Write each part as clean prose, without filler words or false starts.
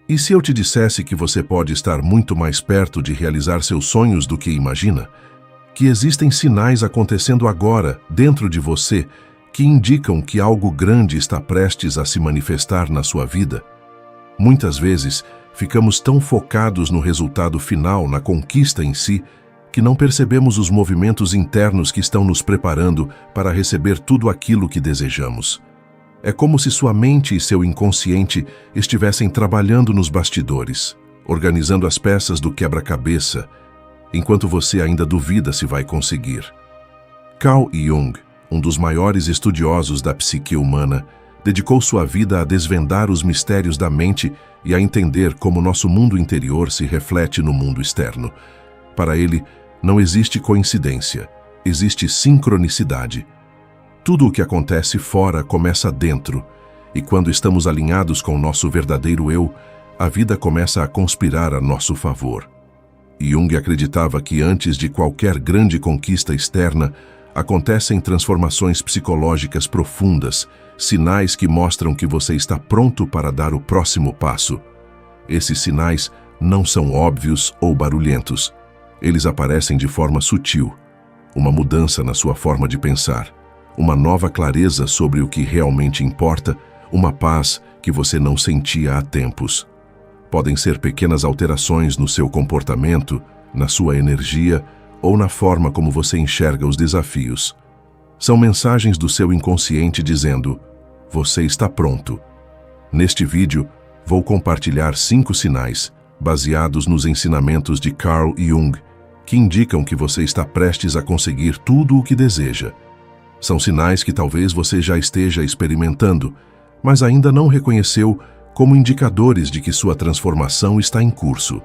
E se eu te dissesse que você pode estar muito mais perto de realizar seus sonhos do que imagina? Que existem sinais acontecendo agora, dentro de você, que indicam que algo grande está prestes a se manifestar na sua vida? Muitas vezes, ficamos tão focados no resultado final, na conquista em si, que não percebemos os movimentos internos que estão nos preparando para receber tudo aquilo que desejamos. É como se sua mente e seu inconsciente estivessem trabalhando nos bastidores, organizando as peças do quebra-cabeça, enquanto você ainda duvida se vai conseguir. Carl Jung, um dos maiores estudiosos da psique humana, dedicou sua vida a desvendar os mistérios da mente e a entender como nosso mundo interior se reflete no mundo externo. Para ele, não existe coincidência, existe sincronicidade. Tudo o que acontece fora começa dentro, e quando estamos alinhados com o nosso verdadeiro eu, a vida começa a conspirar a nosso favor. Jung acreditava que antes de qualquer grande conquista externa, acontecem transformações psicológicas profundas, sinais que mostram que você está pronto para dar o próximo passo. Esses sinais não são óbvios ou barulhentos. Eles aparecem de forma sutil, uma mudança na sua forma de pensar, uma nova clareza sobre o que realmente importa, uma paz que você não sentia há tempos. Podem ser pequenas alterações no seu comportamento, na sua energia ou na forma como você enxerga os desafios. São mensagens do seu inconsciente dizendo: você está pronto. Neste vídeo, vou compartilhar 5 sinais, baseados nos ensinamentos de Carl Jung, que indicam que você está prestes a conseguir tudo o que deseja. São sinais que talvez você já esteja experimentando, mas ainda não reconheceu como indicadores de que sua transformação está em curso.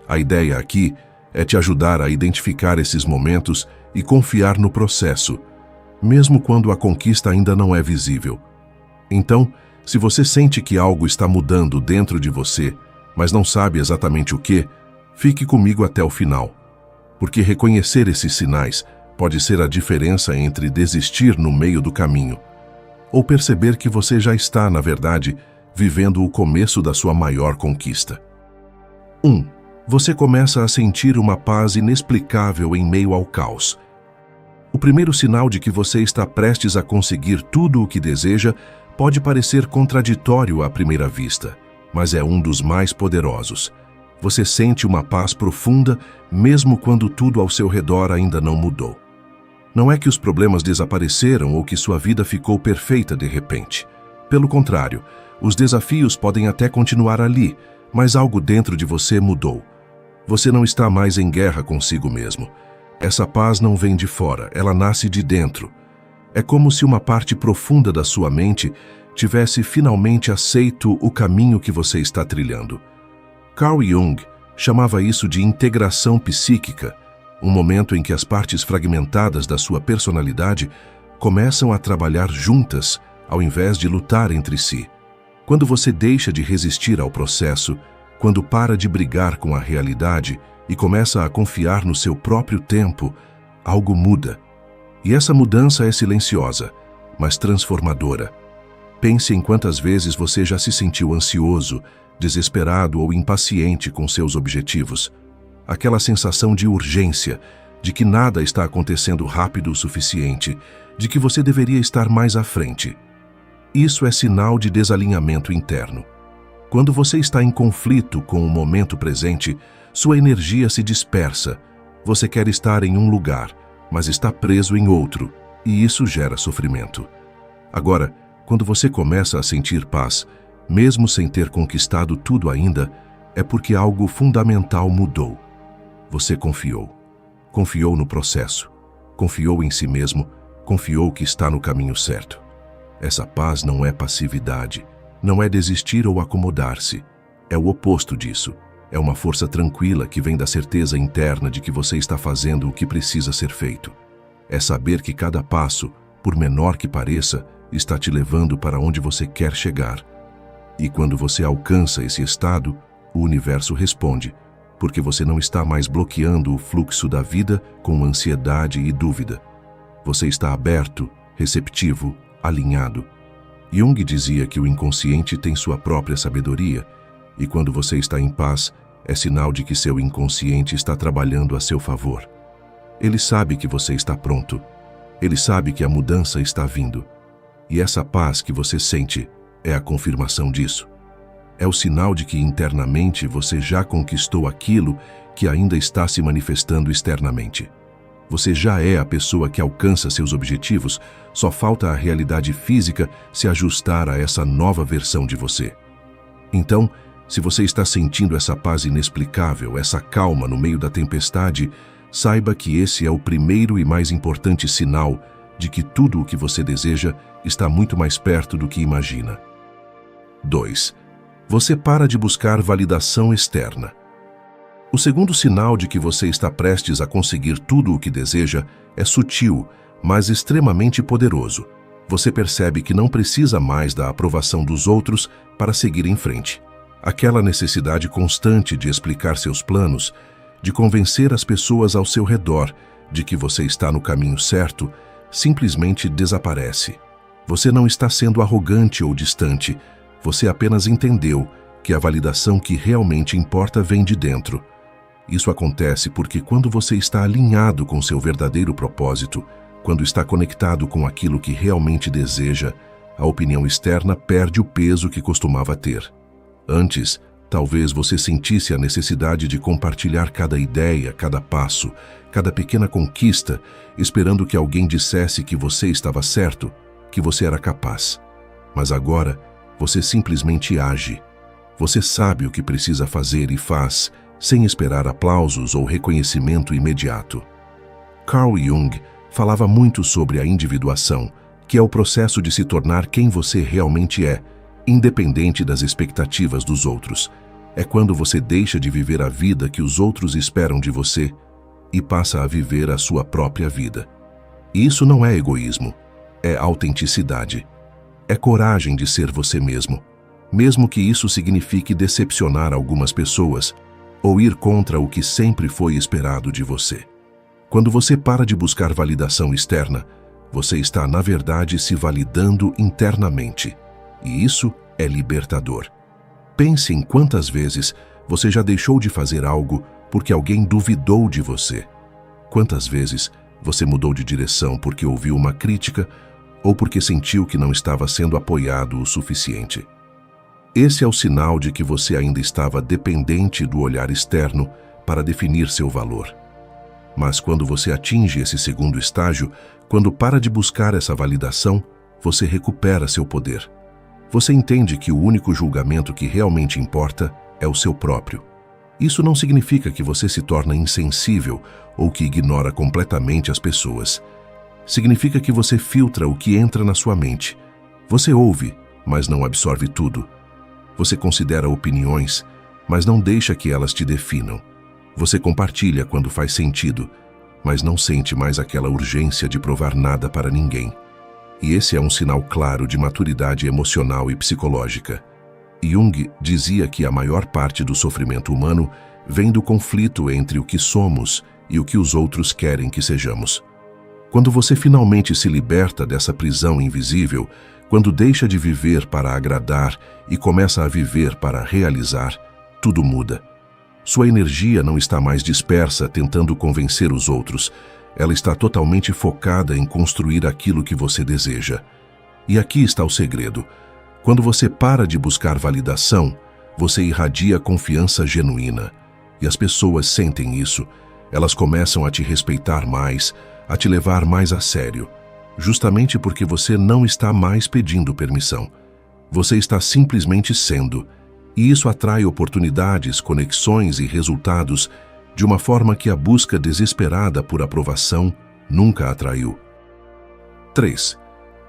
A ideia aqui é te ajudar a identificar esses momentos e confiar no processo, mesmo quando a conquista ainda não é visível. Então, se você sente que algo está mudando dentro de você, mas não sabe exatamente o que, fique comigo até o final, porque reconhecer esses sinais pode ser a diferença entre desistir no meio do caminho ou perceber que você já está, na verdade, vivendo o começo da sua maior conquista. 1. Você começa a sentir uma paz inexplicável em meio ao caos. O primeiro sinal de que você está prestes a conseguir tudo o que deseja pode parecer contraditório à primeira vista, mas é um dos mais poderosos. Você sente uma paz profunda, mesmo quando tudo ao seu redor ainda não mudou. Não é que os problemas desapareceram ou que sua vida ficou perfeita de repente. Pelo contrário, os desafios podem até continuar ali, mas algo dentro de você mudou. Você não está mais em guerra consigo mesmo. Essa paz não vem de fora, ela nasce de dentro. É como se uma parte profunda da sua mente tivesse finalmente aceito o caminho que você está trilhando. Carl Jung chamava isso de integração psíquica, um momento em que as partes fragmentadas da sua personalidade começam a trabalhar juntas, ao invés de lutar entre si. Quando você deixa de resistir ao processo, quando para de brigar com a realidade e começa a confiar no seu próprio tempo, algo muda. E essa mudança é silenciosa, mas transformadora. Pense em quantas vezes você já se sentiu ansioso, desesperado ou impaciente com seus objetivos. Aquela sensação de urgência, de que nada está acontecendo rápido o suficiente, de que você deveria estar mais à frente. Isso é sinal de desalinhamento interno. Quando você está em conflito com o momento presente, sua energia se dispersa. Você quer estar em um lugar, mas está preso em outro, e isso gera sofrimento. Agora, quando você começa a sentir paz, mesmo sem ter conquistado tudo ainda, é porque algo fundamental mudou. Você confiou. Confiou no processo. Confiou em si mesmo. Confiou que está no caminho certo. Essa paz não é passividade. Não é desistir ou acomodar-se. É o oposto disso. É uma força tranquila que vem da certeza interna de que você está fazendo o que precisa ser feito. É saber que cada passo, por menor que pareça, está te levando para onde você quer chegar. E quando você alcança esse estado, o universo responde, porque você não está mais bloqueando o fluxo da vida com ansiedade e dúvida. Você está aberto, receptivo, alinhado. Jung dizia que o inconsciente tem sua própria sabedoria, E quando você está em paz, é sinal de que seu inconsciente está trabalhando a seu favor. Ele sabe que você está pronto. Ele sabe que a mudança está vindo. E essa paz que você sente é a confirmação disso. É o sinal de que internamente você já conquistou aquilo que ainda está se manifestando externamente. Você já é a pessoa que alcança seus objetivos, só falta a realidade física se ajustar a essa nova versão de você. Então, se você está sentindo essa paz inexplicável, essa calma no meio da tempestade, saiba que esse é o primeiro e mais importante sinal de que tudo o que você deseja está muito mais perto do que imagina. 2. Você para de buscar validação externa. O segundo sinal de que você está prestes a conseguir tudo o que deseja é sutil, mas extremamente poderoso. Você percebe que não precisa mais da aprovação dos outros para seguir em frente. Aquela necessidade constante de explicar seus planos, de convencer as pessoas ao seu redor de que você está no caminho certo, simplesmente desaparece. Você não está sendo arrogante ou distante, você apenas entendeu que a validação que realmente importa vem de dentro. Isso acontece porque quando você está alinhado com seu verdadeiro propósito, quando está conectado com aquilo que realmente deseja, a opinião externa perde o peso que costumava ter. Antes, talvez você sentisse a necessidade de compartilhar cada ideia, cada passo, cada pequena conquista, esperando que alguém dissesse que você estava certo, que você era capaz. Mas agora, você simplesmente age. Você sabe o que precisa fazer e faz, sem esperar aplausos ou reconhecimento imediato. Carl Jung falava muito sobre a individuação, que é o processo de se tornar quem você realmente é, independente das expectativas dos outros. É quando você deixa de viver a vida que os outros esperam de você e passa a viver a sua própria vida. E isso não é egoísmo, é autenticidade. É coragem de ser você mesmo que isso signifique decepcionar algumas pessoas ou ir contra o que sempre foi esperado de você. Quando você para de buscar validação externa, você está, na verdade, se validando internamente. E isso é libertador. Pense em quantas vezes você já deixou de fazer algo porque alguém duvidou de você. Quantas vezes você mudou de direção porque ouviu uma crítica ou porque sentiu que não estava sendo apoiado o suficiente. Esse é o sinal de que você ainda estava dependente do olhar externo para definir seu valor. Mas quando você atinge esse segundo estágio, quando para de buscar essa validação, você recupera seu poder. Você entende que o único julgamento que realmente importa é o seu próprio. Isso não significa que você se torna insensível ou que ignora completamente as pessoas. Significa que você filtra o que entra na sua mente. Você ouve, mas não absorve tudo. Você considera opiniões, mas não deixa que elas te definam. Você compartilha quando faz sentido, mas não sente mais aquela urgência de provar nada para ninguém. E esse é um sinal claro de maturidade emocional e psicológica. Jung dizia que a maior parte do sofrimento humano vem do conflito entre o que somos e o que os outros querem que sejamos. Quando você finalmente se liberta dessa prisão invisível, quando deixa de viver para agradar e começa a viver para realizar, tudo muda. Sua energia não está mais dispersa tentando convencer os outros. Ela está totalmente focada em construir aquilo que você deseja. E aqui está o segredo. Quando você para de buscar validação, você irradia confiança genuína. E as pessoas sentem isso. Elas começam a te respeitar mais, a te levar mais a sério. Justamente porque você não está mais pedindo permissão. Você está simplesmente sendo. E isso atrai oportunidades, conexões e resultados de uma forma que a busca desesperada por aprovação nunca atraiu. 3.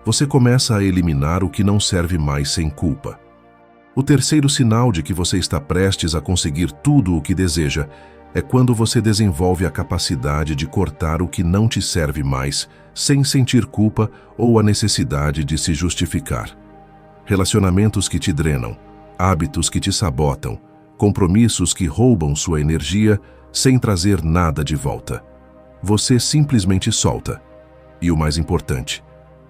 Você começa a eliminar o que não serve mais sem culpa. O terceiro sinal de que você está prestes a conseguir tudo o que deseja é quando você desenvolve a capacidade de cortar o que não te serve mais, sem sentir culpa ou a necessidade de se justificar. Relacionamentos que te drenam, hábitos que te sabotam, compromissos que roubam sua energia sem trazer nada de volta. Você simplesmente solta. E o mais importante,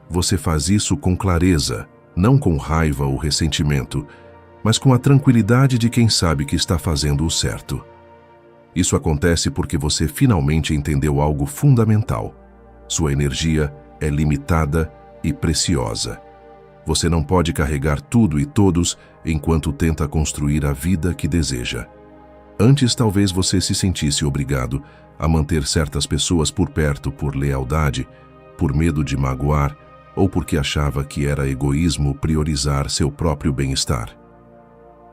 você faz isso com clareza, não com raiva ou ressentimento. mas com a tranquilidade de quem sabe que está fazendo o certo. Isso acontece porque você finalmente entendeu algo fundamental. Sua energia é limitada e preciosa. Você não pode carregar tudo e todos enquanto tenta construir a vida que deseja. Antes, talvez você se sentisse obrigado a manter certas pessoas por perto por lealdade, por medo de magoar ou porque achava que era egoísmo priorizar seu próprio bem-estar.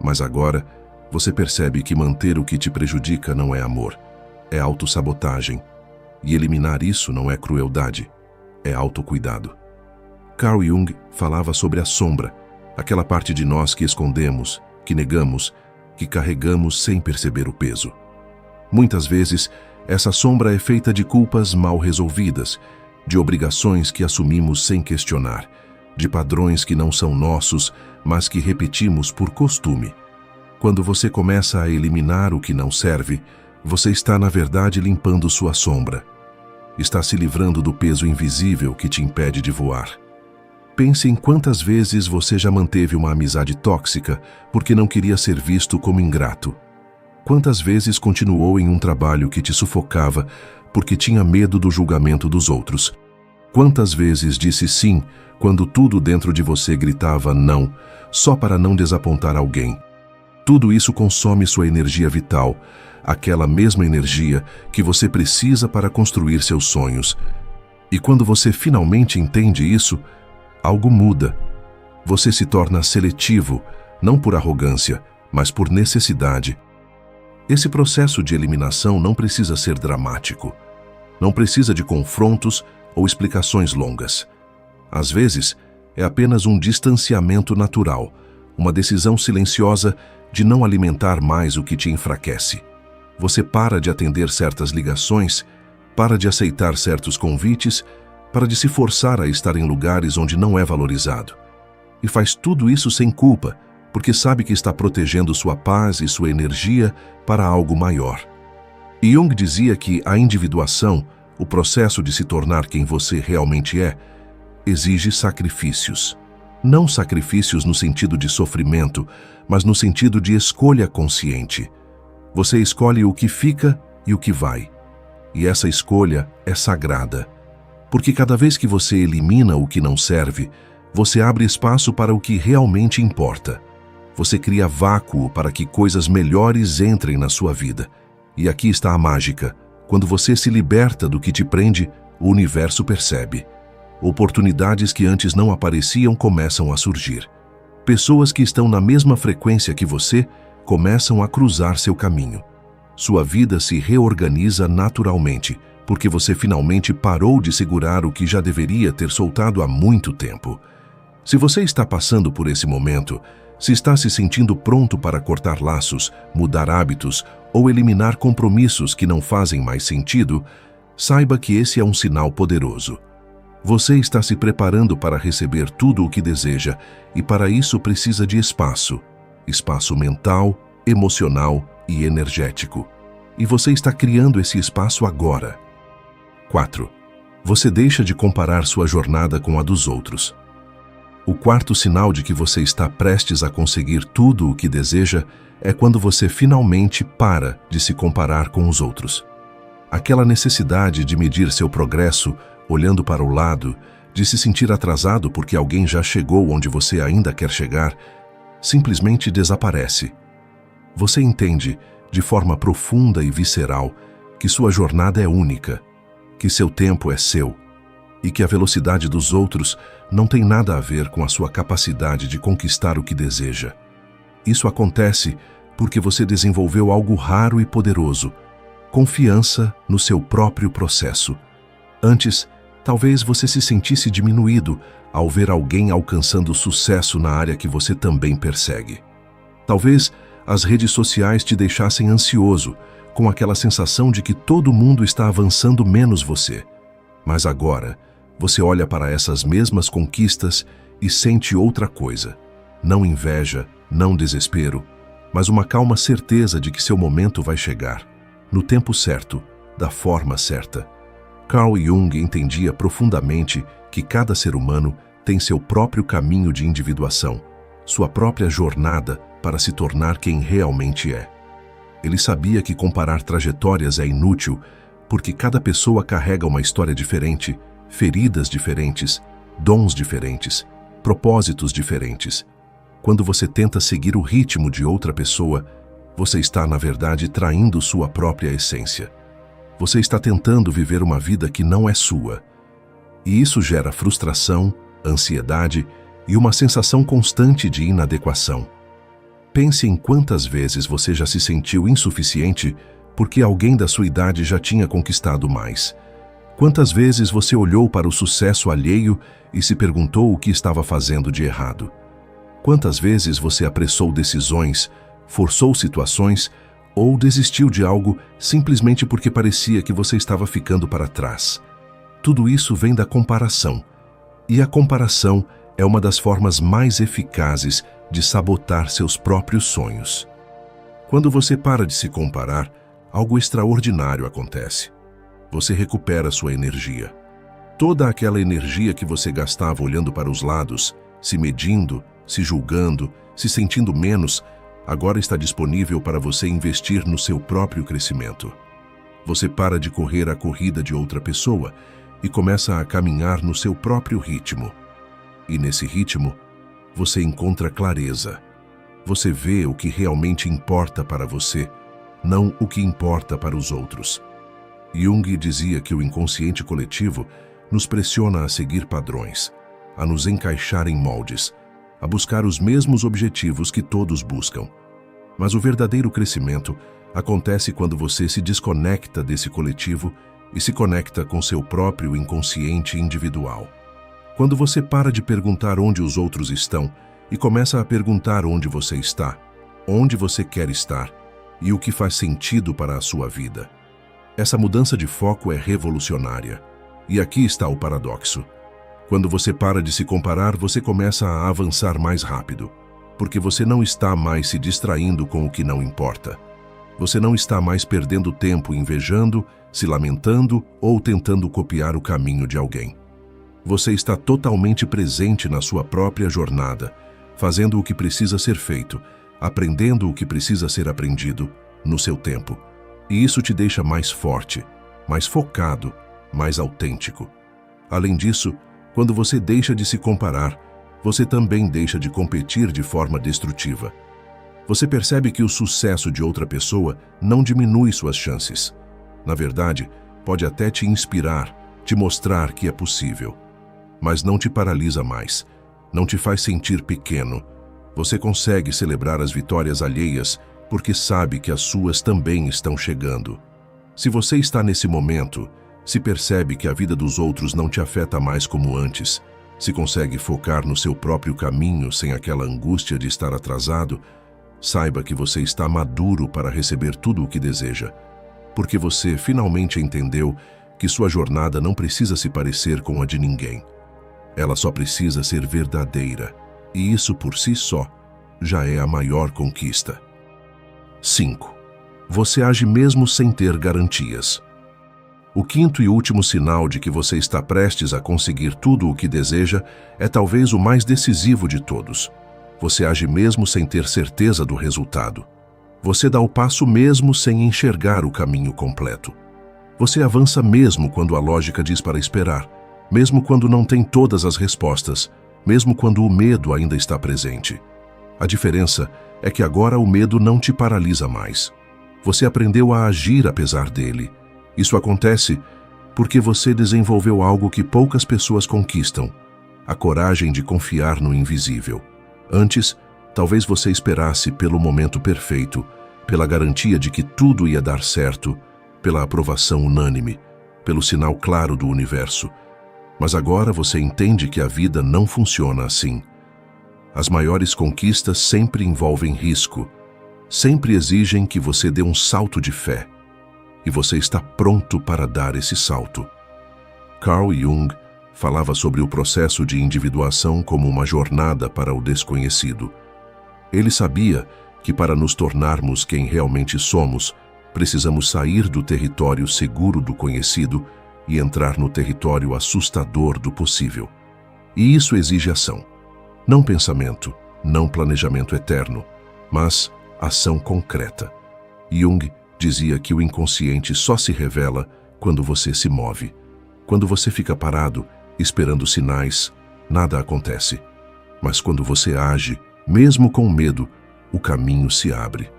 Mas agora, você percebe que manter o que te prejudica não é amor, é autossabotagem. E eliminar isso não é crueldade, é autocuidado. Carl Jung falava sobre a sombra, aquela parte de nós que escondemos, que negamos, que carregamos sem perceber o peso. Muitas vezes, essa sombra é feita de culpas mal resolvidas, de obrigações que assumimos sem questionar, de padrões que não são nossos, mas que repetimos por costume. Quando você começa a eliminar o que não serve, você está, na verdade, limpando sua sombra. Está se livrando do peso invisível que te impede de voar. Pense em quantas vezes você já manteve uma amizade tóxica porque não queria ser visto como ingrato. Quantas vezes continuou em um trabalho que te sufocava porque tinha medo do julgamento dos outros? Quantas vezes disse sim quando tudo dentro de você gritava não, só para não desapontar alguém? Tudo isso consome sua energia vital, aquela mesma energia que você precisa para construir seus sonhos. E quando você finalmente entende isso, algo muda. Você se torna seletivo, não por arrogância, mas por necessidade. Esse processo de eliminação não precisa ser dramático. Não precisa de confrontos ou explicações longas. Às vezes, é apenas um distanciamento natural, uma decisão silenciosa de não alimentar mais o que te enfraquece. Você para de atender certas ligações, para de aceitar certos convites, para de se forçar a estar em lugares onde não é valorizado. E faz tudo isso sem culpa, porque sabe que está protegendo sua paz e sua energia para algo maior. E Jung dizia que a individuação, o processo de se tornar quem você realmente é, exige sacrifícios. Não sacrifícios no sentido de sofrimento, mas no sentido de escolha consciente. Você escolhe o que fica e o que vai. E essa escolha é sagrada. Porque cada vez que você elimina o que não serve, você abre espaço para o que realmente importa. Você cria vácuo para que coisas melhores entrem na sua vida. E aqui está a mágica. Quando você se liberta do que te prende, o universo percebe. Oportunidades que antes não apareciam começam a surgir. Pessoas que estão na mesma frequência que você começam a cruzar seu caminho. Sua vida se reorganiza naturalmente, porque você finalmente parou de segurar o que já deveria ter soltado há muito tempo. Se você está passando por esse momento, se está se sentindo pronto para cortar laços, mudar hábitos ou eliminar compromissos que não fazem mais sentido, saiba que esse é um sinal poderoso. Você está se preparando para receber tudo o que deseja e para isso precisa de espaço. Espaço mental, emocional e energético. E você está criando esse espaço agora. 4. Você deixa de comparar sua jornada com a dos outros. O quarto sinal de que você está prestes a conseguir tudo o que deseja é quando você finalmente para de se comparar com os outros. Aquela necessidade de medir seu progresso olhando para o lado, de se sentir atrasado porque alguém já chegou onde você ainda quer chegar, simplesmente desaparece. Você entende, de forma profunda e visceral, que sua jornada é única, que seu tempo é seu, e que a velocidade dos outros não tem nada a ver com a sua capacidade de conquistar o que deseja. Isso acontece porque você desenvolveu algo raro e poderoso, confiança no seu próprio processo. Antes, talvez você se sentisse diminuído ao ver alguém alcançando sucesso na área que você também persegue. Talvez as redes sociais te deixassem ansioso, com aquela sensação de que todo mundo está avançando menos você. Mas agora, você olha para essas mesmas conquistas e sente outra coisa. Não inveja, não desespero, mas uma calma certeza de que seu momento vai chegar, no tempo certo, da forma certa. Carl Jung entendia profundamente que cada ser humano tem seu próprio caminho de individuação, sua própria jornada para se tornar quem realmente é. Ele sabia que comparar trajetórias é inútil, porque cada pessoa carrega uma história diferente, feridas diferentes, dons diferentes, propósitos diferentes. Quando você tenta seguir o ritmo de outra pessoa, você está, na verdade, traindo sua própria essência. Você está tentando viver uma vida que não é sua. E isso gera frustração, ansiedade e uma sensação constante de inadequação. Pense em quantas vezes você já se sentiu insuficiente porque alguém da sua idade já tinha conquistado mais. Quantas vezes você olhou para o sucesso alheio e se perguntou o que estava fazendo de errado? Quantas vezes você apressou decisões, forçou situações ou desistiu de algo simplesmente porque parecia que você estava ficando para trás? Tudo isso vem da comparação. E a comparação é uma das formas mais eficazes de sabotar seus próprios sonhos. Quando você para de se comparar, algo extraordinário acontece. Você recupera sua energia. Toda aquela energia que você gastava olhando para os lados, se medindo, se julgando, se sentindo menos, agora está disponível para você investir no seu próprio crescimento. Você para de correr a corrida de outra pessoa e começa a caminhar no seu próprio ritmo. E nesse ritmo, você encontra clareza. Você vê o que realmente importa para você, não o que importa para os outros. Jung dizia que o inconsciente coletivo nos pressiona a seguir padrões, a nos encaixar em moldes, a buscar os mesmos objetivos que todos buscam. Mas o verdadeiro crescimento acontece quando você se desconecta desse coletivo e se conecta com seu próprio inconsciente individual. Quando você para de perguntar onde os outros estão e começa a perguntar onde você está, onde você quer estar e o que faz sentido para a sua vida. Essa mudança de foco é revolucionária. E aqui está o paradoxo. Quando você para de se comparar, você começa a avançar mais rápido, porque você não está mais se distraindo com o que não importa. Você não está mais perdendo tempo invejando, se lamentando ou tentando copiar o caminho de alguém. Você está totalmente presente na sua própria jornada, fazendo o que precisa ser feito, aprendendo o que precisa ser aprendido, no seu tempo. E isso te deixa mais forte, mais focado, mais autêntico. Além disso, quando você deixa de se comparar, você também deixa de competir de forma destrutiva. Você percebe que o sucesso de outra pessoa não diminui suas chances. Na verdade, pode até te inspirar, te mostrar que é possível. Mas não te paralisa mais, não te faz sentir pequeno. Você consegue celebrar as vitórias alheias porque sabe que as suas também estão chegando. Se você está nesse momento, se percebe que a vida dos outros não te afeta mais como antes, se consegue focar no seu próprio caminho sem aquela angústia de estar atrasado, saiba que você está maduro para receber tudo o que deseja, porque você finalmente entendeu que sua jornada não precisa se parecer com a de ninguém. Ela só precisa ser verdadeira, e isso por si só já é a maior conquista. 5. Você age mesmo sem ter garantias. O quinto e último sinal de que você está prestes a conseguir tudo o que deseja é talvez o mais decisivo de todos. Você age mesmo sem ter certeza do resultado. Você dá o passo mesmo sem enxergar o caminho completo. Você avança mesmo quando a lógica diz para esperar, mesmo quando não tem todas as respostas, mesmo quando o medo ainda está presente. A diferença é que agora o medo não te paralisa mais. Você aprendeu a agir apesar dele. Isso acontece porque você desenvolveu algo que poucas pessoas conquistam: a coragem de confiar no invisível. Antes, talvez você esperasse pelo momento perfeito, pela garantia de que tudo ia dar certo, pela aprovação unânime, pelo sinal claro do universo. Mas agora você entende que a vida não funciona assim. As maiores conquistas sempre envolvem risco, sempre exigem que você dê um salto de fé. E você está pronto para dar esse salto. Carl Jung falava sobre o processo de individuação como uma jornada para o desconhecido. Ele sabia que para nos tornarmos quem realmente somos, precisamos sair do território seguro do conhecido e entrar no território assustador do possível. E isso exige ação. Não pensamento, não planejamento eterno, mas ação concreta. Jung dizia que o inconsciente só se revela quando você se move. Quando você fica parado, esperando sinais, nada acontece. Mas quando você age, mesmo com medo, o caminho se abre.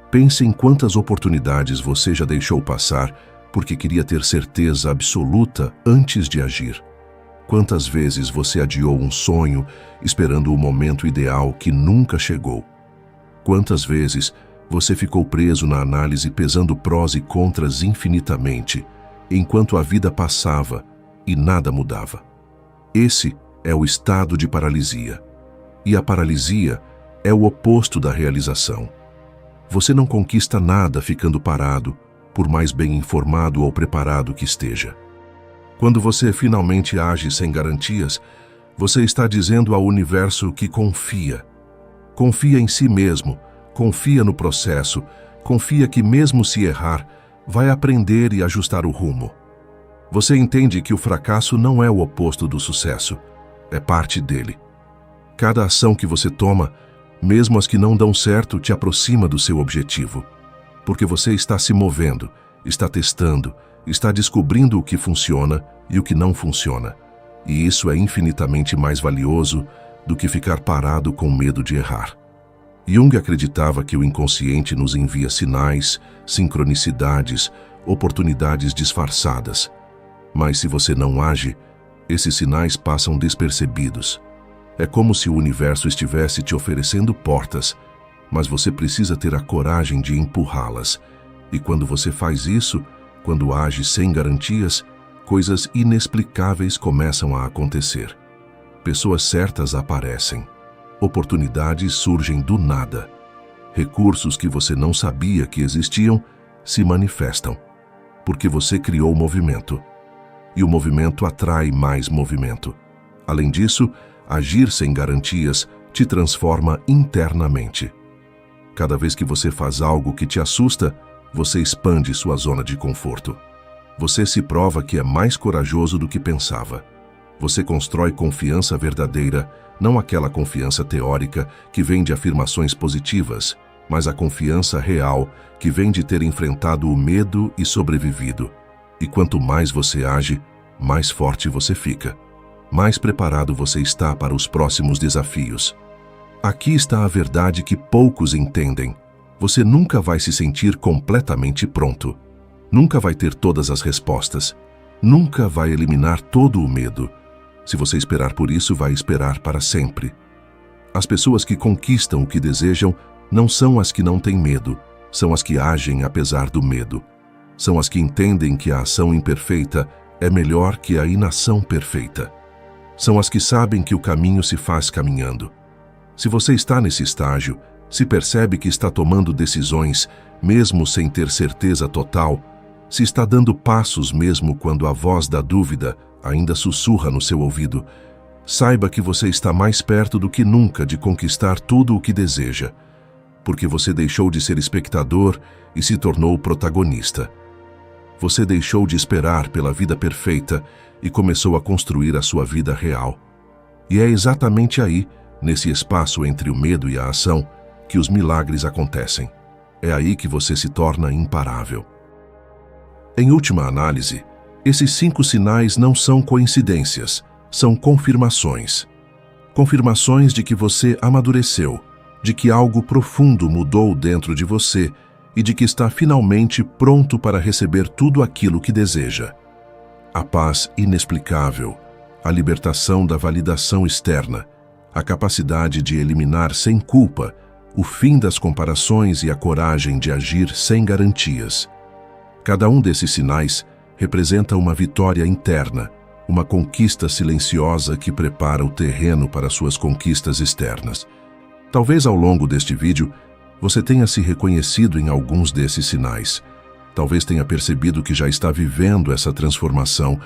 Pense em quantas oportunidades você já deixou passar porque queria ter certeza absoluta antes de agir. Quantas vezes você adiou um sonho esperando o momento ideal que nunca chegou? Quantas vezes você ficou preso na análise pesando prós e contras infinitamente, enquanto a vida passava e nada mudava? Esse é o estado de paralisia. E a paralisia é o oposto da realização. Você não conquista nada ficando parado, por mais bem informado ou preparado que esteja. Quando você finalmente age sem garantias, você está dizendo ao universo que confia. Confia em si mesmo, confia no processo, confia que mesmo se errar, vai aprender e ajustar o rumo. Você entende que o fracasso não é o oposto do sucesso, é parte dele. Cada ação que você toma, mesmo as que não dão certo, te aproxima do seu objetivo. Porque você está se movendo, está testando, está descobrindo o que funciona e o que não funciona. E isso é infinitamente mais valioso do que ficar parado com medo de errar. Jung acreditava que o inconsciente nos envia sinais, sincronicidades, oportunidades disfarçadas. Mas se você não age, esses sinais passam despercebidos. É como se o universo estivesse te oferecendo portas, mas você precisa ter a coragem de empurrá-las. E quando você faz isso, quando age sem garantias, coisas inexplicáveis começam a acontecer. Pessoas certas aparecem. Oportunidades surgem do nada. Recursos que você não sabia que existiam se manifestam. Porque você criou movimento. E o movimento atrai mais movimento. Além disso, agir sem garantias te transforma internamente. Cada vez que você faz algo que te assusta, você expande sua zona de conforto. Você se prova que é mais corajoso do que pensava. Você constrói confiança verdadeira, não aquela confiança teórica que vem de afirmações positivas, mas a confiança real que vem de ter enfrentado o medo e sobrevivido. E quanto mais você age, mais forte você fica. Mais preparado você está para os próximos desafios. Aqui está a verdade que poucos entendem. Você nunca vai se sentir completamente pronto. Nunca vai ter todas as respostas. Nunca vai eliminar todo o medo. Se você esperar por isso, vai esperar para sempre. As pessoas que conquistam o que desejam não são as que não têm medo, são as que agem apesar do medo. São as que entendem que a ação imperfeita é melhor que a inação perfeita. São as que sabem que o caminho se faz caminhando. Se você está nesse estágio, se percebe que está tomando decisões, mesmo sem ter certeza total, se está dando passos mesmo quando a voz da dúvida ainda sussurra no seu ouvido, saiba que você está mais perto do que nunca de conquistar tudo o que deseja, porque você deixou de ser espectador e se tornou protagonista. Você deixou de esperar pela vida perfeita e começou a construir a sua vida real. E é exatamente aí, nesse espaço entre o medo e a ação, que os milagres acontecem. É aí que você se torna imparável. Em última análise, esses 5 sinais não são coincidências, são confirmações. Confirmações de que você amadureceu, de que algo profundo mudou dentro de você e de que está finalmente pronto para receber tudo aquilo que deseja. A paz inexplicável, a libertação da validação externa, a capacidade de eliminar sem culpa, o fim das comparações e a coragem de agir sem garantias. Cada um desses sinais representa uma vitória interna, uma conquista silenciosa que prepara o terreno para suas conquistas externas. Talvez ao longo deste vídeo você tenha se reconhecido em alguns desses sinais. Talvez tenha percebido que já está vivendo essa transformação,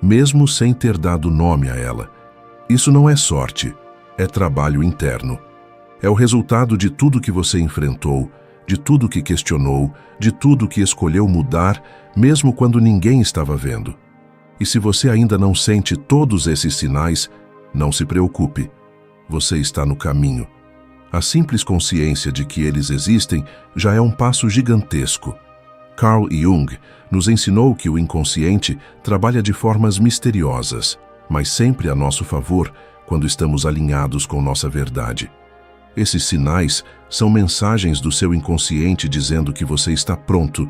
mesmo sem ter dado nome a ela. Isso não é sorte, é trabalho interno. É o resultado de tudo que você enfrentou, de tudo que questionou, de tudo que escolheu mudar, mesmo quando ninguém estava vendo. E se você ainda não sente todos esses sinais, não se preocupe. Você está no caminho. A simples consciência de que eles existem já é um passo gigantesco. Carl Jung nos ensinou que o inconsciente trabalha de formas misteriosas, mas sempre a nosso favor quando estamos alinhados com nossa verdade. Esses sinais são mensagens do seu inconsciente dizendo que você está pronto,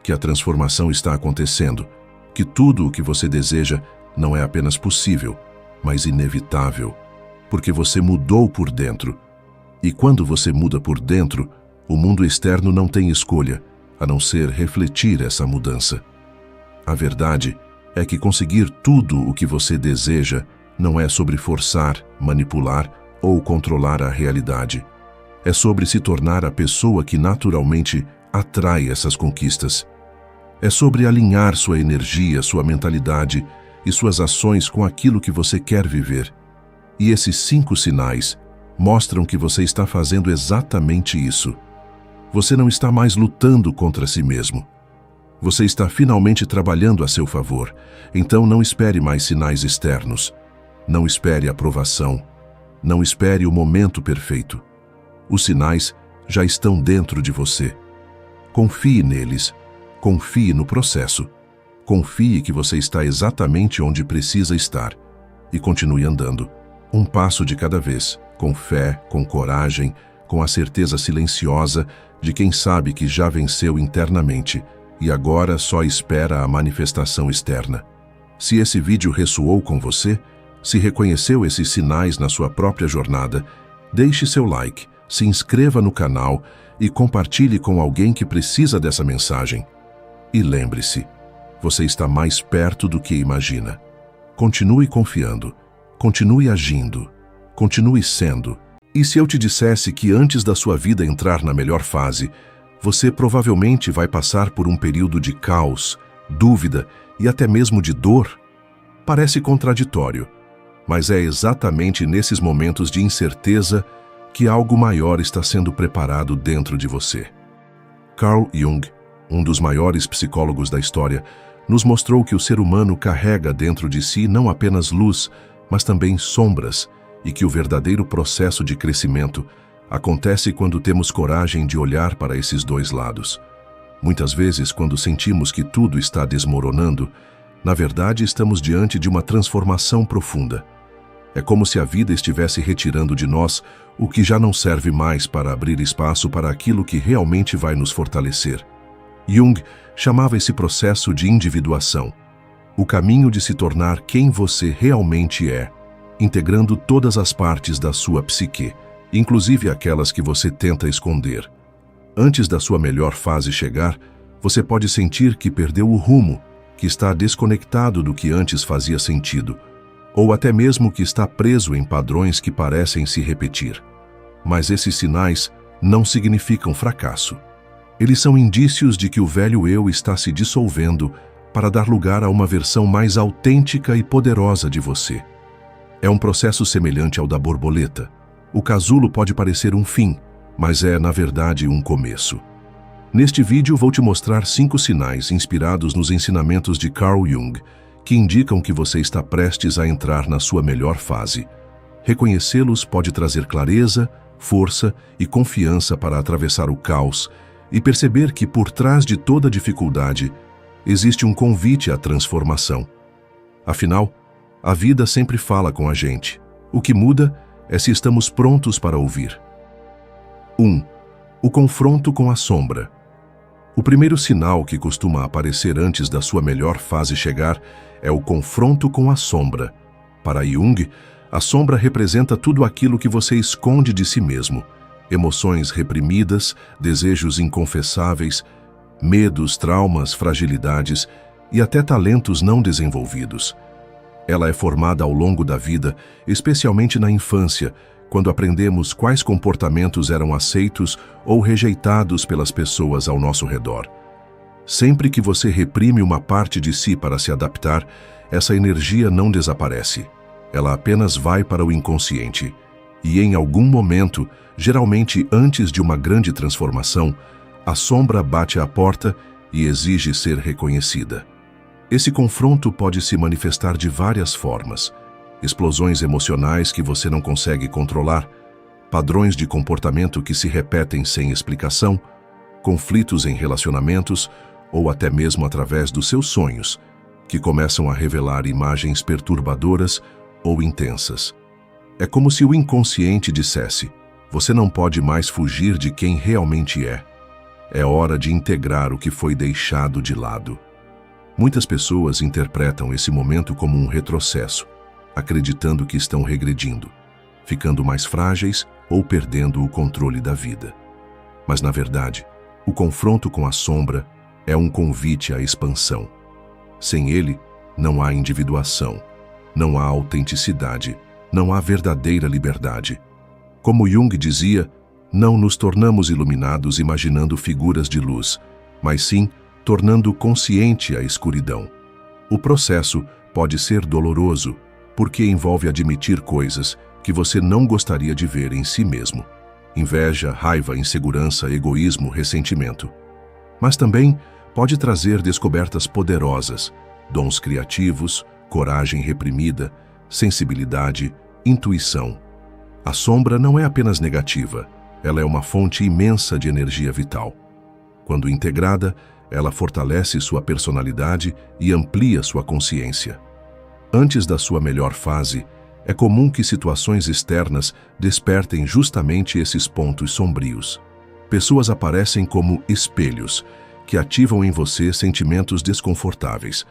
que a transformação está acontecendo, que tudo o que você deseja não é apenas possível, mas inevitável, porque você mudou por dentro. E quando você muda por dentro, o mundo externo não tem escolha, a não ser refletir essa mudança. A verdade é que conseguir tudo o que você deseja não é sobre forçar, manipular ou controlar a realidade. É sobre se tornar a pessoa que naturalmente atrai essas conquistas. É sobre alinhar sua energia, sua mentalidade e suas ações com aquilo que você quer viver. E esses 5 sinais mostram que você está fazendo exatamente isso. Você não está mais lutando contra si mesmo. Você está finalmente trabalhando a seu favor. Então não espere mais sinais externos. Não espere aprovação. Não espere o momento perfeito. Os sinais já estão dentro de você. Confie neles. Confie no processo. Confie que você está exatamente onde precisa estar. E continue andando, um passo de cada vez, com fé, com coragem, com a certeza silenciosa de quem sabe que já venceu internamente e agora só espera a manifestação externa. Se esse vídeo ressoou com você, se reconheceu esses sinais na sua própria jornada, deixe seu like, se inscreva no canal e compartilhe com alguém que precisa dessa mensagem. E lembre-se, você está mais perto do que imagina. Continue confiando, continue agindo, continue sendo. E se eu te dissesse que antes da sua vida entrar na melhor fase, você provavelmente vai passar por um período de caos, dúvida e até mesmo de dor? Parece contraditório, mas é exatamente nesses momentos de incerteza que algo maior está sendo preparado dentro de você. Carl Jung, um dos maiores psicólogos da história, nos mostrou que o ser humano carrega dentro de si não apenas luz, mas também sombras, e que o verdadeiro processo de crescimento acontece quando temos coragem de olhar para esses dois lados. Muitas vezes, quando sentimos que tudo está desmoronando, na verdade estamos diante de uma transformação profunda. É como se a vida estivesse retirando de nós o que já não serve mais para abrir espaço para aquilo que realmente vai nos fortalecer. Jung chamava esse processo de individuação, o caminho de se tornar quem você realmente é, integrando todas as partes da sua psique, inclusive aquelas que você tenta esconder. Antes da sua melhor fase chegar, você pode sentir que perdeu o rumo, que está desconectado do que antes fazia sentido, ou até mesmo que está preso em padrões que parecem se repetir. Mas esses sinais não significam fracasso. Eles são indícios de que o velho eu está se dissolvendo para dar lugar a uma versão mais autêntica e poderosa de você. É um processo semelhante ao da borboleta. O casulo pode parecer um fim, mas é, na verdade, um começo. Neste vídeo vou te mostrar 5 sinais inspirados nos ensinamentos de Carl Jung, que indicam que você está prestes a entrar na sua melhor fase. Reconhecê-los pode trazer clareza, força e confiança para atravessar o caos e perceber que por trás de toda dificuldade existe um convite à transformação. Afinal, a vida sempre fala com a gente. O que muda é se estamos prontos para ouvir. 1. O confronto com a sombra. O primeiro sinal que costuma aparecer antes da sua melhor fase chegar é o confronto com a sombra. Para Jung, a sombra representa tudo aquilo que você esconde de si mesmo. Emoções reprimidas, desejos inconfessáveis, medos, traumas, fragilidades e até talentos não desenvolvidos. Ela é formada ao longo da vida, especialmente na infância, quando aprendemos quais comportamentos eram aceitos ou rejeitados pelas pessoas ao nosso redor. Sempre que você reprime uma parte de si para se adaptar, essa energia não desaparece. Ela apenas vai para o inconsciente. E em algum momento, geralmente antes de uma grande transformação, a sombra bate à porta e exige ser reconhecida. Esse confronto pode se manifestar de várias formas. Explosões emocionais que você não consegue controlar, padrões de comportamento que se repetem sem explicação, conflitos em relacionamentos ou até mesmo através dos seus sonhos, que começam a revelar imagens perturbadoras ou intensas. É como se o inconsciente dissesse: você não pode mais fugir de quem realmente é. É hora de integrar o que foi deixado de lado. Muitas pessoas interpretam esse momento como um retrocesso, acreditando que estão regredindo, ficando mais frágeis ou perdendo o controle da vida. Mas, na verdade, o confronto com a sombra é um convite à expansão. Sem ele, não há individuação, não há autenticidade, não há verdadeira liberdade. Como Jung dizia, não nos tornamos iluminados imaginando figuras de luz, mas sim tornando consciente a escuridão. O processo pode ser doloroso, porque envolve admitir coisas que você não gostaria de ver em si mesmo. Inveja, raiva, insegurança, egoísmo, ressentimento. Mas também pode trazer descobertas poderosas, dons criativos, coragem reprimida, sensibilidade, intuição. A sombra não é apenas negativa, ela é uma fonte imensa de energia vital. Quando integrada, ela fortalece sua personalidade e amplia sua consciência. Antes da sua melhor fase, é comum que situações externas despertem justamente esses pontos sombrios. Pessoas aparecem como espelhos, que ativam em você sentimentos desconfortáveis.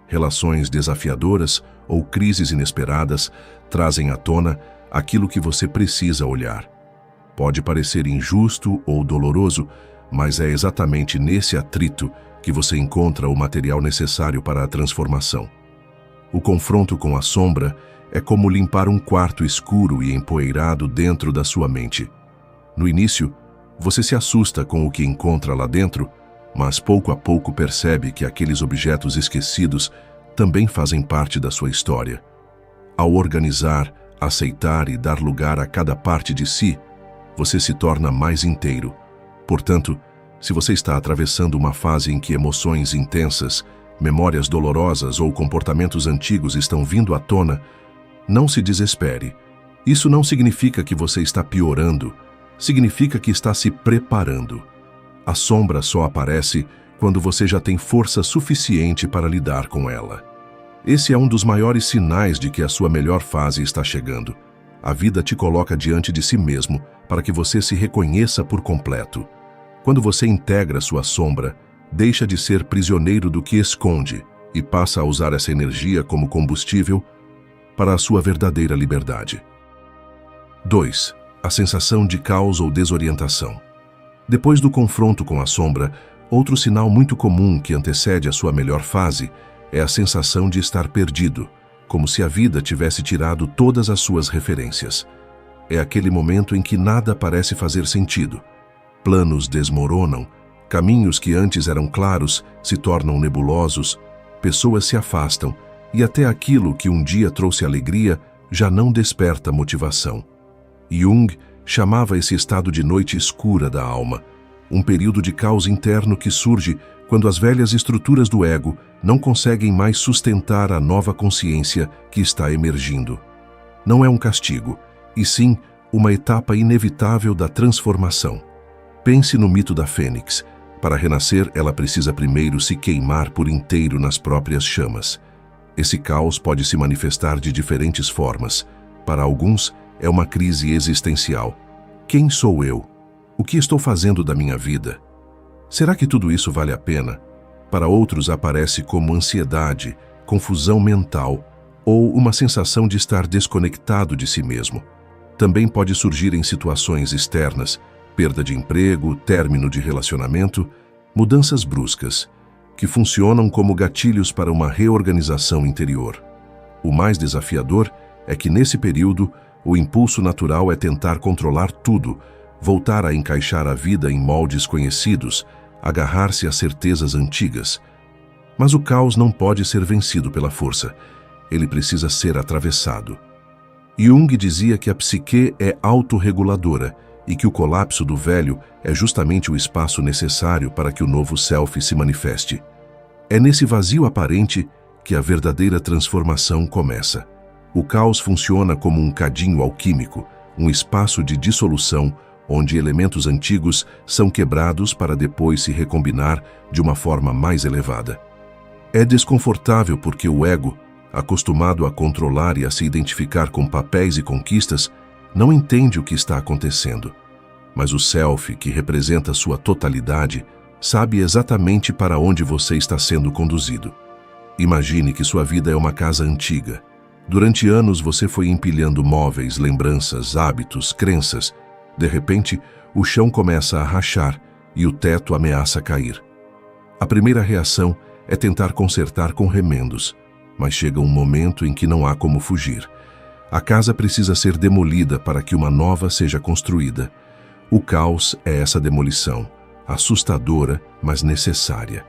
Relações desafiadoras ou crises inesperadas trazem à tona aquilo que você precisa olhar. Pode parecer injusto ou doloroso, mas é exatamente nesse atrito que você encontra o material necessário para a transformação. O confronto com a sombra é como limpar um quarto escuro e empoeirado dentro da sua mente. No início, você se assusta com o que encontra lá dentro, mas pouco a pouco percebe que aqueles objetos esquecidos também fazem parte da sua história. Ao organizar, aceitar e dar lugar a cada parte de si, você se torna mais inteiro. Portanto, se você está atravessando uma fase em que emoções intensas, memórias dolorosas ou comportamentos antigos estão vindo à tona, não se desespere. Isso não significa que você está piorando, significa que está se preparando. A sombra só aparece quando você já tem força suficiente para lidar com ela. Esse é um dos maiores sinais de que a sua melhor fase está chegando. A vida te coloca diante de si mesmo para que você se reconheça por completo. Quando você integra sua sombra, deixa de ser prisioneiro do que esconde e passa a usar essa energia como combustível para a sua verdadeira liberdade. 2. A sensação de caos ou desorientação. Depois do confronto com a sombra, outro sinal muito comum que antecede a sua melhor fase é a sensação de estar perdido, como se a vida tivesse tirado todas as suas referências. É aquele momento em que nada parece fazer sentido. Planos desmoronam, caminhos que antes eram claros se tornam nebulosos, pessoas se afastam e até aquilo que um dia trouxe alegria já não desperta motivação. Jung chamava esse estado de noite escura da alma, um período de caos interno que surge quando as velhas estruturas do ego não conseguem mais sustentar a nova consciência que está emergindo. Não é um castigo, e sim uma etapa inevitável da transformação. Pense no mito da fênix. Para renascer, ela precisa primeiro se queimar por inteiro nas próprias chamas. Esse caos pode se manifestar de diferentes formas. Para alguns, é uma crise existencial. Quem sou eu? O que estou fazendo da minha vida? Será que tudo isso vale a pena? Para outros aparece como ansiedade, confusão mental ou uma sensação de estar desconectado de si mesmo. Também pode surgir em situações externas, perda de emprego, término de relacionamento, mudanças bruscas, que funcionam como gatilhos para uma reorganização interior. O mais desafiador é que nesse período, o impulso natural é tentar controlar tudo, voltar a encaixar a vida em moldes conhecidos, agarrar-se a certezas antigas. Mas o caos não pode ser vencido pela força. Ele precisa ser atravessado. Jung dizia que a psique é autorreguladora e que o colapso do velho é justamente o espaço necessário para que o novo self se manifeste. É nesse vazio aparente que a verdadeira transformação começa. O caos funciona como um cadinho alquímico, um espaço de dissolução onde elementos antigos são quebrados para depois se recombinar de uma forma mais elevada. É desconfortável porque o ego, acostumado a controlar e a se identificar com papéis e conquistas, não entende o que está acontecendo. Mas o self, que representa sua totalidade, sabe exatamente para onde você está sendo conduzido. Imagine que sua vida é uma casa antiga. Durante anos você foi empilhando móveis, lembranças, hábitos, crenças. De repente, o chão começa a rachar e o teto ameaça cair. A primeira reação é tentar consertar com remendos, mas chega um momento em que não há como fugir. A casa precisa ser demolida para que uma nova seja construída. O caos é essa demolição, assustadora, mas necessária.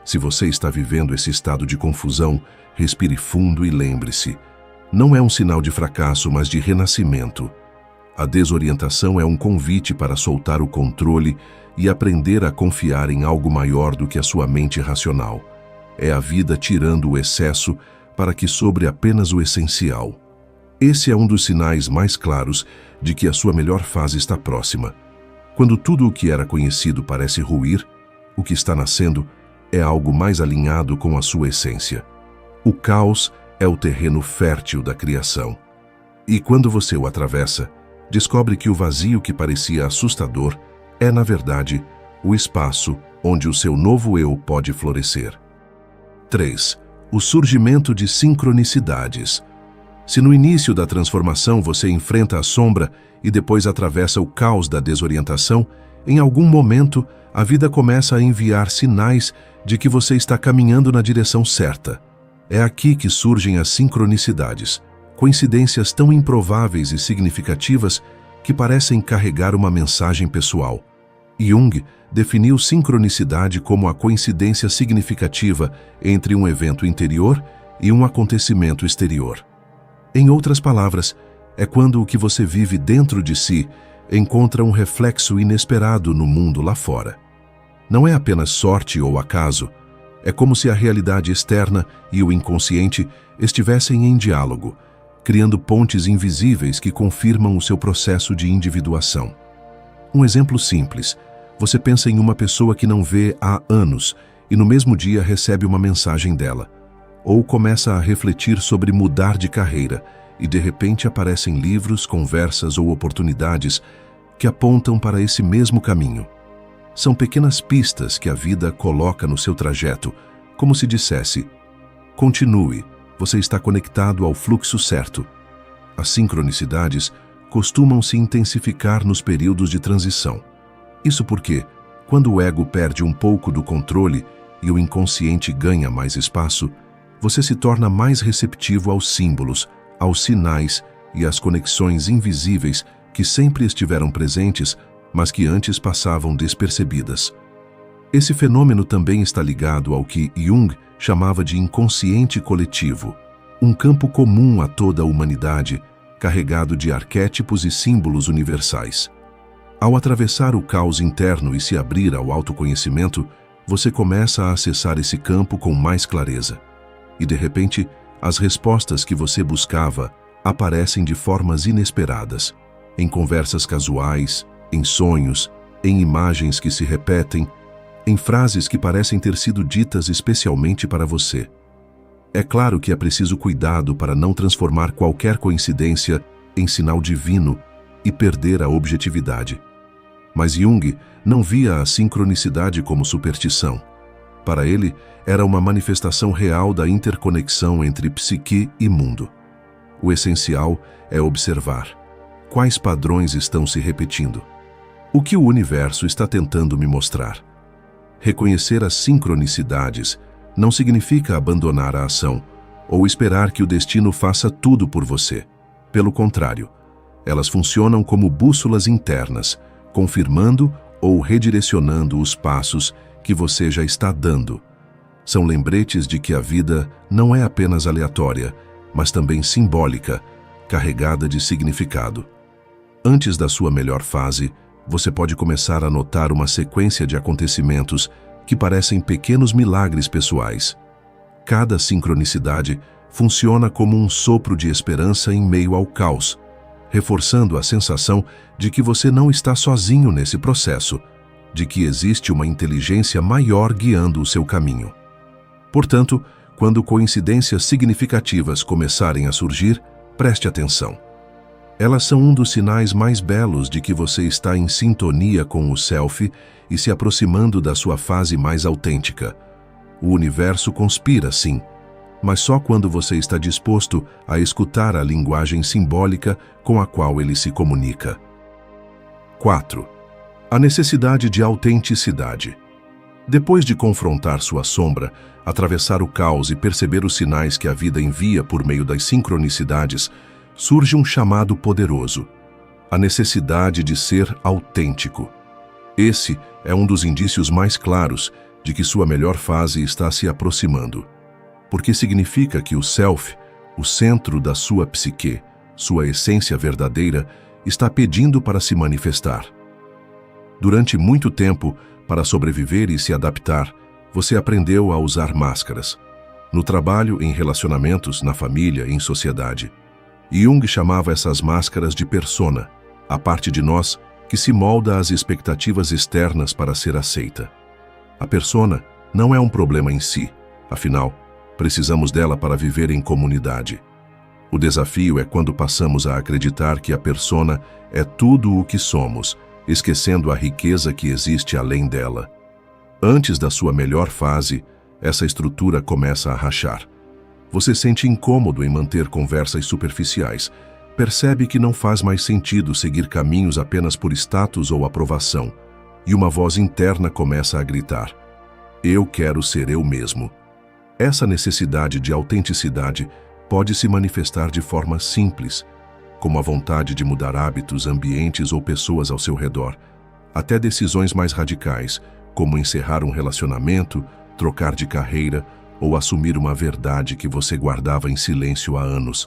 Se você está vivendo esse estado de confusão, respire fundo e lembre-se: não é um sinal de fracasso, mas de renascimento. A desorientação é um convite para soltar o controle e aprender a confiar em algo maior do que a sua mente racional. É a vida tirando o excesso para que sobre apenas o essencial. Esse é um dos sinais mais claros de que a sua melhor fase está próxima. Quando tudo o que era conhecido parece ruir, o que está nascendo é algo mais alinhado com a sua essência. O caos é o terreno fértil da criação. E quando você o atravessa, descobre que o vazio que parecia assustador é, na verdade, o espaço onde o seu novo eu pode florescer. 3. O surgimento de sincronicidades. Se no início da transformação você enfrenta a sombra e depois atravessa o caos da desorientação, em algum momento a vida começa a enviar sinais de que você está caminhando na direção certa. É aqui que surgem as sincronicidades, coincidências tão improváveis e significativas que parecem carregar uma mensagem pessoal. Jung definiu sincronicidade como a coincidência significativa entre um evento interior e um acontecimento exterior. Em outras palavras, é quando o que você vive dentro de si encontra um reflexo inesperado no mundo lá fora. Não é apenas sorte ou acaso, é como se a realidade externa e o inconsciente estivessem em diálogo, criando pontes invisíveis que confirmam o seu processo de individuação. Um exemplo simples: você pensa em uma pessoa que não vê há anos e no mesmo dia recebe uma mensagem dela. Ou começa a refletir sobre mudar de carreira e de repente aparecem livros, conversas ou oportunidades que apontam para esse mesmo caminho. São pequenas pistas que a vida coloca no seu trajeto, como se dissesse: continue, você está conectado ao fluxo certo. As sincronicidades costumam se intensificar nos períodos de transição. Isso porque, quando o ego perde um pouco do controle e o inconsciente ganha mais espaço, você se torna mais receptivo aos símbolos, aos sinais e às conexões invisíveis que sempre estiveram presentes, mas que antes passavam despercebidas. Esse fenômeno também está ligado ao que Jung chamava de inconsciente coletivo, um campo comum a toda a humanidade, carregado de arquétipos e símbolos universais. Ao atravessar o caos interno e se abrir ao autoconhecimento, você começa a acessar esse campo com mais clareza. E de repente, as respostas que você buscava aparecem de formas inesperadas, em conversas casuais, em sonhos, em imagens que se repetem, em frases que parecem ter sido ditas especialmente para você. É claro que é preciso cuidado para não transformar qualquer coincidência em sinal divino e perder a objetividade. Mas Jung não via a sincronicidade como superstição. Para ele, era uma manifestação real da interconexão entre psique e mundo. O essencial é observar quais padrões estão se repetindo. O que o universo está tentando me mostrar? Reconhecer as sincronicidades não significa abandonar a ação ou esperar que o destino faça tudo por você. Pelo contrário, elas funcionam como bússolas internas, confirmando ou redirecionando os passos que você já está dando. São lembretes de que a vida não é apenas aleatória, mas também simbólica, carregada de significado. Antes da sua melhor fase, você pode começar a notar uma sequência de acontecimentos que parecem pequenos milagres pessoais. Cada sincronicidade funciona como um sopro de esperança em meio ao caos, reforçando a sensação de que você não está sozinho nesse processo, de que existe uma inteligência maior guiando o seu caminho. Portanto, quando coincidências significativas começarem a surgir, preste atenção. Elas são um dos sinais mais belos de que você está em sintonia com o Self e se aproximando da sua fase mais autêntica. O universo conspira, sim, mas só quando você está disposto a escutar a linguagem simbólica com a qual ele se comunica. 4. A necessidade de autenticidade. Depois de confrontar sua sombra, atravessar o caos e perceber os sinais que a vida envia por meio das sincronicidades, surge um chamado poderoso: a necessidade de ser autêntico. Esse é um dos indícios mais claros de que sua melhor fase está se aproximando, porque significa que o Self, o centro da sua psique, sua essência verdadeira, está pedindo para se manifestar. Durante muito tempo, para sobreviver e se adaptar, você aprendeu a usar máscaras. No trabalho, em relacionamentos, na família, em sociedade. Jung chamava essas máscaras de persona, a parte de nós que se molda às expectativas externas para ser aceita. A persona não é um problema em si, afinal, precisamos dela para viver em comunidade. O desafio é quando passamos a acreditar que a persona é tudo o que somos, esquecendo a riqueza que existe além dela. Antes da sua melhor fase, essa estrutura começa a rachar. Você sente incômodo em manter conversas superficiais, percebe que não faz mais sentido seguir caminhos apenas por status ou aprovação, e uma voz interna começa a gritar: eu quero ser eu mesmo. Essa necessidade de autenticidade pode se manifestar de forma simples, como a vontade de mudar hábitos, ambientes ou pessoas ao seu redor, até decisões mais radicais, como encerrar um relacionamento, trocar de carreira ou assumir uma verdade que você guardava em silêncio há anos.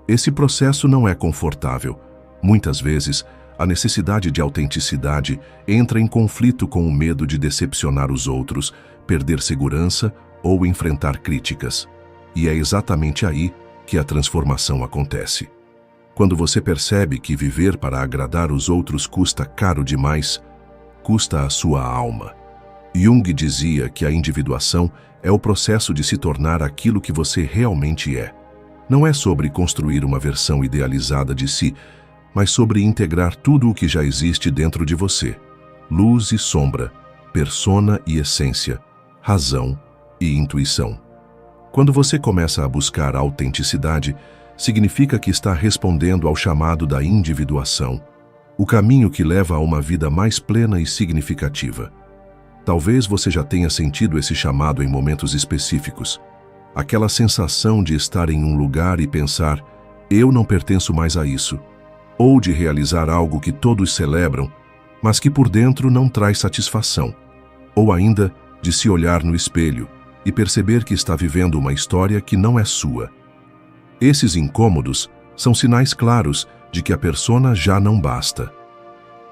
Esse processo não é confortável. Muitas vezes, a necessidade de autenticidade entra em conflito com o medo de decepcionar os outros, perder segurança ou enfrentar críticas. E é exatamente aí que a transformação acontece. Quando você percebe que viver para agradar os outros custa caro demais, custa a sua alma. Jung dizia que a individuação é o processo de se tornar aquilo que você realmente é. Não é sobre construir uma versão idealizada de si, mas sobre integrar tudo o que já existe dentro de você: luz e sombra, persona e essência, razão e intuição. Quando você começa a buscar a autenticidade, significa que está respondendo ao chamado da individuação, o caminho que leva a uma vida mais plena e significativa. Talvez você já tenha sentido esse chamado em momentos específicos. Aquela sensação de estar em um lugar e pensar: eu não pertenço mais a isso. Ou de realizar algo que todos celebram, mas que por dentro não traz satisfação. Ou ainda, de se olhar no espelho e perceber que está vivendo uma história que não é sua. Esses incômodos são sinais claros de que a persona já não basta.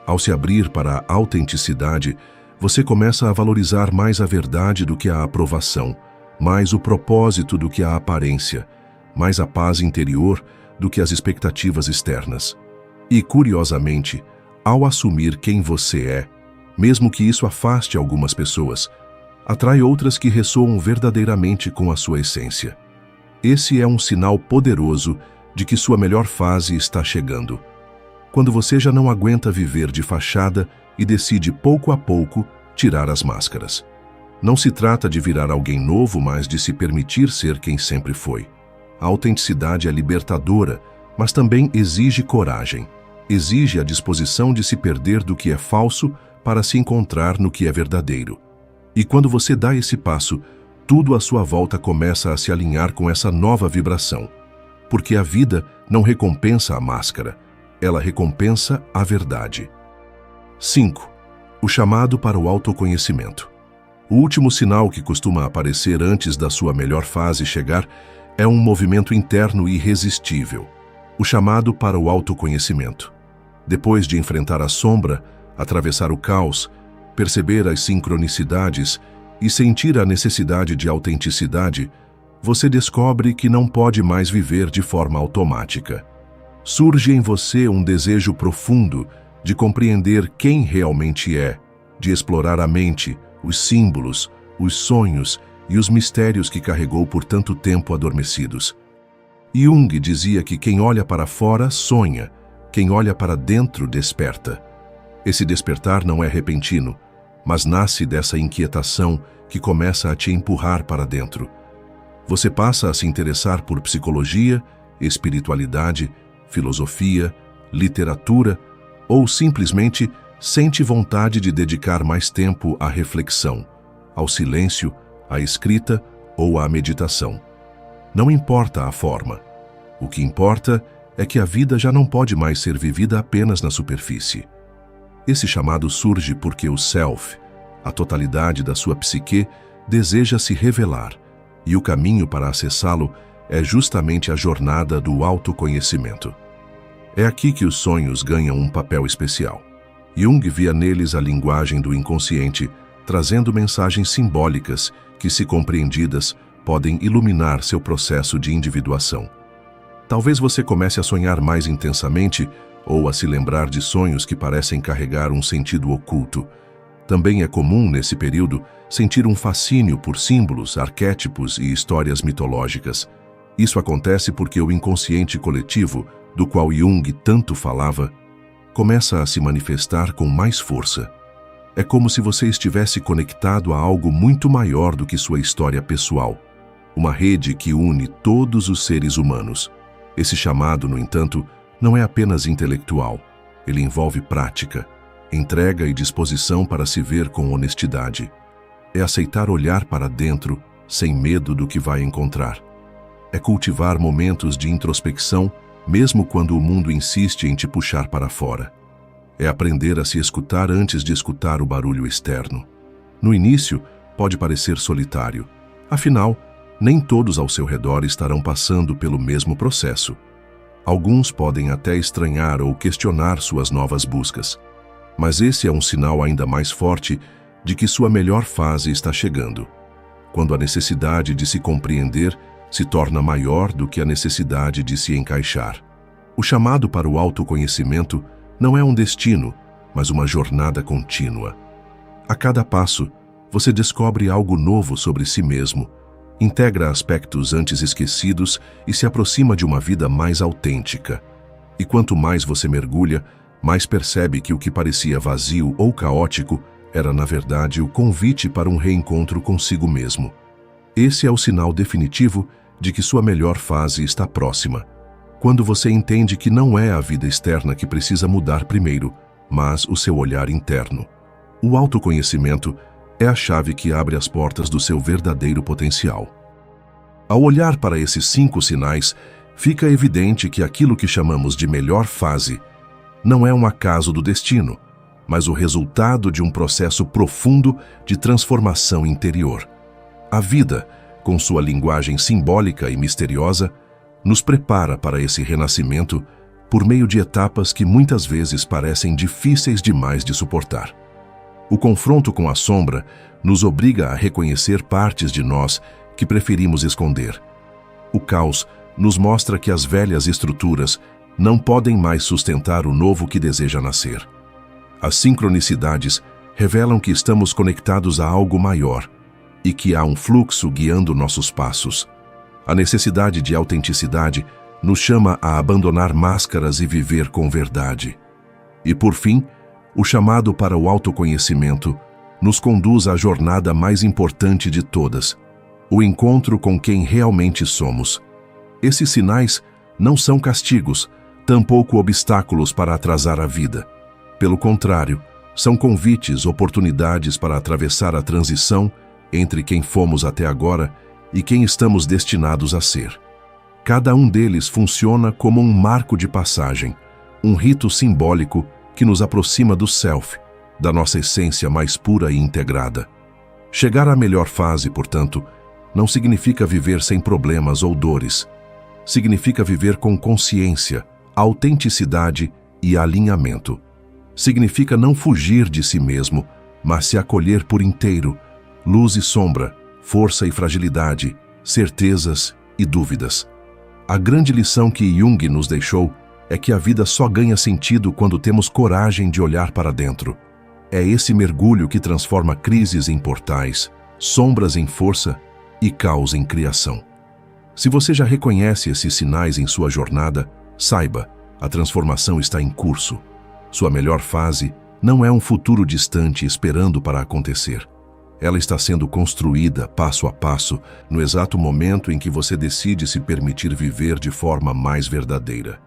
Ao se abrir para a autenticidade, você começa a valorizar mais a verdade do que a aprovação, mais o propósito do que a aparência, mais a paz interior do que as expectativas externas. E, curiosamente, ao assumir quem você é, mesmo que isso afaste algumas pessoas, atrai outras que ressoam verdadeiramente com a sua essência. Esse é um sinal poderoso de que sua melhor fase está chegando. Quando você já não aguenta viver de fachada e decide pouco a pouco tirar as máscaras. Não se trata de virar alguém novo, mas de se permitir ser quem sempre foi. A autenticidade é libertadora, mas também exige coragem. Exige a disposição de se perder do que é falso para se encontrar no que é verdadeiro. E quando você dá esse passo, tudo à sua volta começa a se alinhar com essa nova vibração. Porque a vida não recompensa a máscara, ela recompensa a verdade. 5. O chamado para o autoconhecimento. O último sinal que costuma aparecer antes da sua melhor fase chegar é um movimento interno irresistível, o chamado para o autoconhecimento. Depois de enfrentar a sombra, atravessar o caos, perceber as sincronicidades e sentir a necessidade de autenticidade, você descobre que não pode mais viver de forma automática. surge em você um desejo profundo de compreender quem realmente é, de explorar a mente, os símbolos, os sonhos e os mistérios que carregou por tanto tempo adormecidos. Jung dizia que quem olha para fora sonha, quem olha para dentro desperta. Esse despertar não é repentino, mas nasce dessa inquietação que começa a te empurrar para dentro. Você passa a se interessar por psicologia, espiritualidade, filosofia, literatura, ou simplesmente sente vontade de dedicar mais tempo à reflexão, ao silêncio, à escrita ou à meditação. Não importa a forma. O que importa é que a vida já não pode mais ser vivida apenas na superfície. Esse chamado surge porque o self, a totalidade da sua psique, deseja se revelar, e o caminho para acessá-lo é justamente a jornada do autoconhecimento. É aqui que os sonhos ganham um papel especial. Jung via neles a linguagem do inconsciente, trazendo mensagens simbólicas que, se compreendidas, podem iluminar seu processo de individuação. Talvez você comece a sonhar mais intensamente ou a se lembrar de sonhos que parecem carregar um sentido oculto. Também é comum, nesse período, sentir um fascínio por símbolos, arquétipos e histórias mitológicas. Isso acontece porque o inconsciente coletivo, do qual Jung tanto falava, começa a se manifestar com mais força. É como se você estivesse conectado a algo muito maior do que sua história pessoal, uma rede que une todos os seres humanos. Esse chamado, no entanto, não é apenas intelectual. Ele envolve prática, entrega e disposição para se ver com honestidade. É aceitar olhar para dentro sem medo do que vai encontrar. É cultivar momentos de introspecção, mesmo quando o mundo insiste em te puxar para fora. É aprender a se escutar antes de escutar o barulho externo. No início, pode parecer solitário. Afinal, nem todos ao seu redor estarão passando pelo mesmo processo. Alguns podem até estranhar ou questionar suas novas buscas. Mas esse é um sinal ainda mais forte de que sua melhor fase está chegando, quando a necessidade de se compreender se torna maior do que a necessidade de se encaixar. O chamado para o autoconhecimento não é um destino, mas uma jornada contínua. A cada passo, você descobre algo novo sobre si mesmo, integra aspectos antes esquecidos e se aproxima de uma vida mais autêntica. E quanto mais você mergulha, mais percebe que o que parecia vazio ou caótico era, na verdade, o convite para um reencontro consigo mesmo. Esse é o sinal definitivo de que sua melhor fase está próxima, quando você entende que não é a vida externa que precisa mudar primeiro, mas o seu olhar interno. O autoconhecimento é a chave que abre as portas do seu verdadeiro potencial. Ao olhar para esses 5 sinais, fica evidente que aquilo que chamamos de melhor fase não é um acaso do destino, mas o resultado de um processo profundo de transformação interior. A vida, com sua linguagem simbólica e misteriosa, nos prepara para esse renascimento por meio de etapas que muitas vezes parecem difíceis demais de suportar. O confronto com a sombra nos obriga a reconhecer partes de nós que preferimos esconder. O caos nos mostra que as velhas estruturas não podem mais sustentar o novo que deseja nascer. As sincronicidades revelam que estamos conectados a algo maior e que há um fluxo guiando nossos passos. A necessidade de autenticidade nos chama a abandonar máscaras e viver com verdade. E, por fim, o chamado para o autoconhecimento nos conduz à jornada mais importante de todas, o encontro com quem realmente somos. Esses sinais não são castigos, tampouco obstáculos para atrasar a vida. Pelo contrário, são convites, oportunidades para atravessar a transição entre quem fomos até agora e quem estamos destinados a ser. Cada um deles funciona como um marco de passagem, um rito simbólico que nos aproxima do self, da nossa essência mais pura e integrada. Chegar à melhor fase, portanto, não significa viver sem problemas ou dores. Significa viver com consciência, autenticidade e alinhamento. Significa não fugir de si mesmo, mas se acolher por inteiro, luz e sombra, força e fragilidade, certezas e dúvidas. A grande lição que Jung nos deixou é que a vida só ganha sentido quando temos coragem de olhar para dentro. É esse mergulho que transforma crises em portais, sombras em força e caos em criação. Se você já reconhece esses sinais em sua jornada, saiba, a transformação está em curso. Sua melhor fase não é um futuro distante esperando para acontecer. Ela está sendo construída passo a passo, no exato momento em que você decide se permitir viver de forma mais verdadeira.